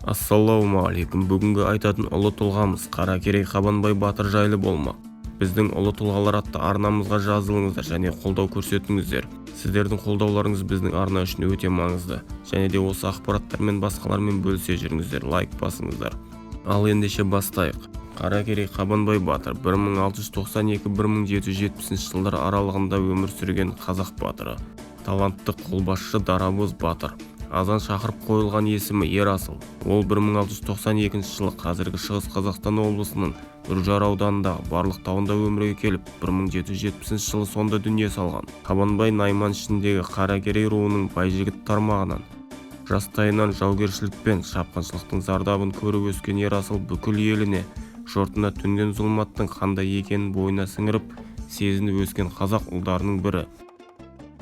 Ассалаумағалейкум. Бүгінгі айтатын ұлы тұлғамыз Қаракерей Қабанбай батыр жайлы болмақ. Біздің ұлы тұлғалар атты арнамызға жазылыңыздар және қолдау көрсетіңіздер. Сіздердің қолдауларыңыз біздің арна үшін өте маңызды. Және де осы ақпараттармен басқалармен бөлісе жүріңіздер, лайк басыңыздар. Ал ендеше бастайық. Қаракерей Қабанбай батыр 1692-1770 жылдар аралығында өмір сүрген қазақ батыры. Талантты қолбасшы дарабоз батыр. Азан шақырып қойылған есімі Ерасыл. Ол 1692 жылы қазіргі Шығыс Қазақстан облысының Үржар ауданындағы Барлық тауында өмірге келіп, 1770 жылы сонда дүние салған. Қабанбай Найман ішіндегі Қаракерей руының байжігіт тармағынан. Жастайынан жаугершілік пен шапқыншылықтың зардабын көріп өскен Ерасыл бүкіл еліне, жұртына төнген зұлматтың қандай екенін бойына сіңіріп, сезініп өскен қазақ ұлдарының бірі.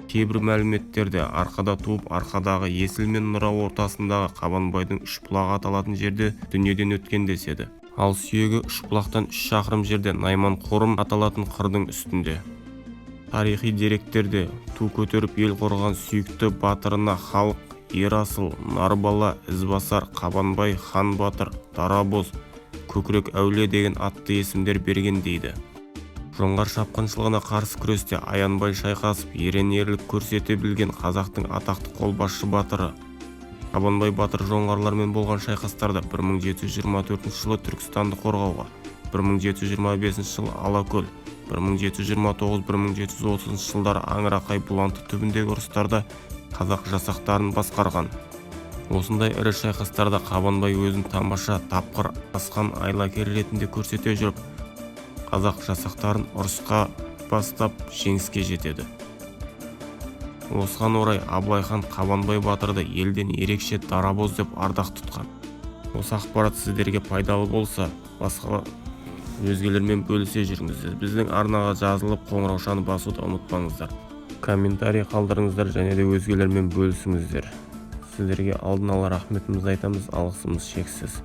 Кейбір мәліметтерде арқада туып, арқадағы Есіл мен Нұра ортасындағы Қабанбайдың Үшбұлақ аталатын жерде дүниеден өткен деседі. Ал сүйегі Үшбұлақтан 3 шақырым жерде Найман Қорым аталатын қырдың үстінде. Тарихи деректерде ту көтеріп ел қорған сүйікті батырына халық Ерасыл, Нарбала, Ізбасар, Қабанбай, Хан батыр, Дарабоз, Көкірек әулие деген атты есімдер берген дейді. Жоңғар шапқыншылығына қарсы күресте аянбай шайқасып, ерен ерлік көрсете білген қазақтың атақты қолбасшы батыры. Қабанбай батыр жоңғарлармен болған шайқастарда 1724 жылы Түркістанды қорғауға, 1725 жылы Алакөл, 1729-1730 жылдары Аңырақай бұланты түбіндегі ұрыстарда қазақ жасақтарын басқарған. Осындай ірі шайқастарда Қабанбай өзін тамаша, тапқыр, асқан айлакер ретінде көрсете жүріп, қазақ жасақтарын ұрысқа бастап жеңіске жетеді. Осыған орай Абылай хан Қабанбай батырды елден ерекше дарабоз деп ардақ тұтқан. Осы ақпарат сіздерге пайдалы болса, басқа өзгелермен бөлісе жүріңіздер. Біздің арнаға жазылып, қоңыраушаны басуды ұмытпаңыздар. Комментарий қалдырыңыздар және де өзгелермен бөлісіңіздер. Сіздерге алдын ала рахметімізді айтамыз, алғысымыз шексіз.